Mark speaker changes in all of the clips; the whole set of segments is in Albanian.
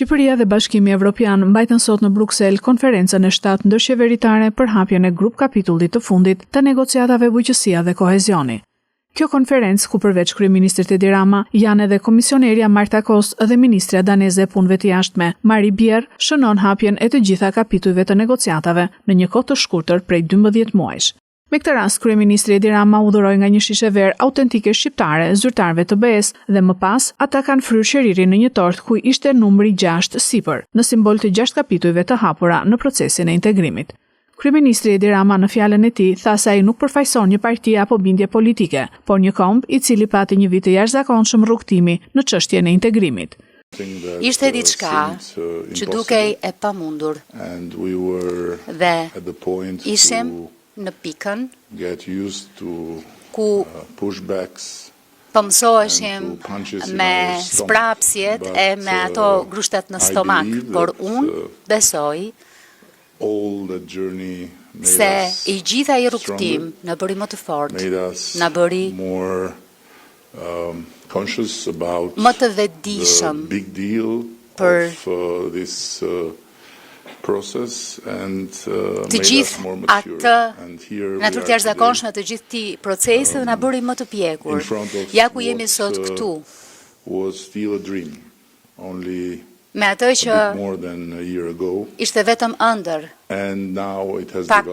Speaker 1: Shqipëria dhe Bashkimi Evropian mbajtën sot në Bruksel konferencën e 7 ndërqeveritare për hapjen e grup kapitullit të fundit të negociatave bujqësia dhe kohezioni. Kjo konferencë, ku përveç kryeministrit Edi Rama, janë edhe komisionerja Marta Kos dhe ministrja daneze e punëve të jashtme, Marie Bjerre, shënon hapjen e të gjitha kapitujve të negociatave në një kohë të shkurtër prej 12 muajsh. Me këtë rast, kryeministri Edi Rama u dhuroi nga një shishe verë autentike shqiptare zyrtarëve të BE-s dhe më pas ata kanë fryrë qeririn në një tort ku ishte numri 6 sipër, në simbol të 6 kapitujve të hapura në procesin e integrimit. Kryeministri Edi Rama në fjalën e tij tha se ai nuk përfaqëson një parti apo bindje politike, por një komb i cili pati një vit të jashtëzakonshëm rrugtimi në çështjen e integrimit.
Speaker 2: Ishte diçka që dukej e pamundur dhe ishim në pikën ku pëmsoheshim me sprapsjet e me ato grushtat në stomak, por unë besoj se i gjitha i rrugtim në bëri më të fortë, në bëri më të vetëdijshëm për të gjithë atë natyrë të jashtëzakonshme të gjithë këtij procesi dhe na bëri më të pjekur. Ja ku jemi sot këtu. Me atë që ishte vetëm ëndër, pak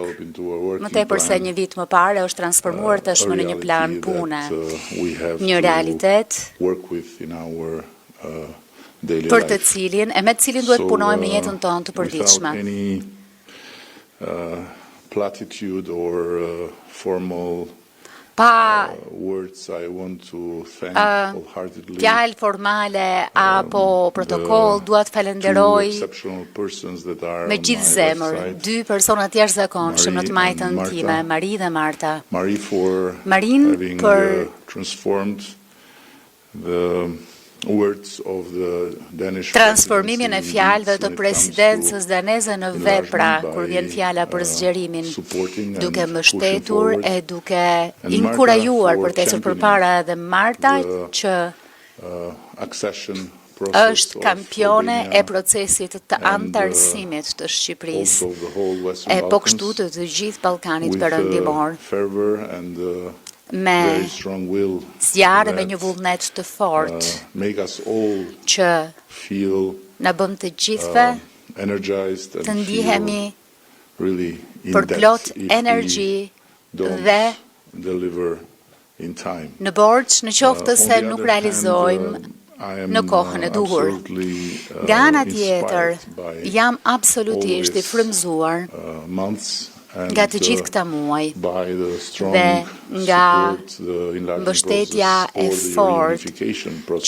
Speaker 2: më tepër se një vit më parë është transformuar tashmë në një plan pune, një realitet për të cilin e me të cilin duhet punojmë në jetën tonë të përditshme. Pa fjalë formale apo protokoll, dua të falenderoj me gjithë zemër dy persona të jashtëzakonshëm në të majtën time, Marie dhe Marta. Marin për transformimin e fjalëve të presidencës daneze në vepra kur vjen fjala për zgjerimin, duke mbështetur e duke inkurajuar për të ecur përpara edhe Marta që është kampione e procesit të antarësimit të Shqipërisë e po kështu të gjithë Ballkanit Perëndimor. Me zjarë me një vullnet të fortë që na bën të gjithëve të ndihemi për plot energji dhe në borxh në qoftë se nuk realizojmë në kohën e duhur. Nga ana tjetër, jam absolutisht i frymëzuar nga të gjithë këta muaj dhe nga mbështetja e fortë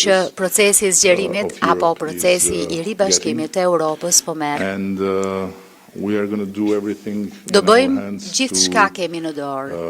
Speaker 2: që procesi i zgjerimit apo procesi i ribashkimit të Europës po merr. Do bëjmë gjithçka kemi në dorë.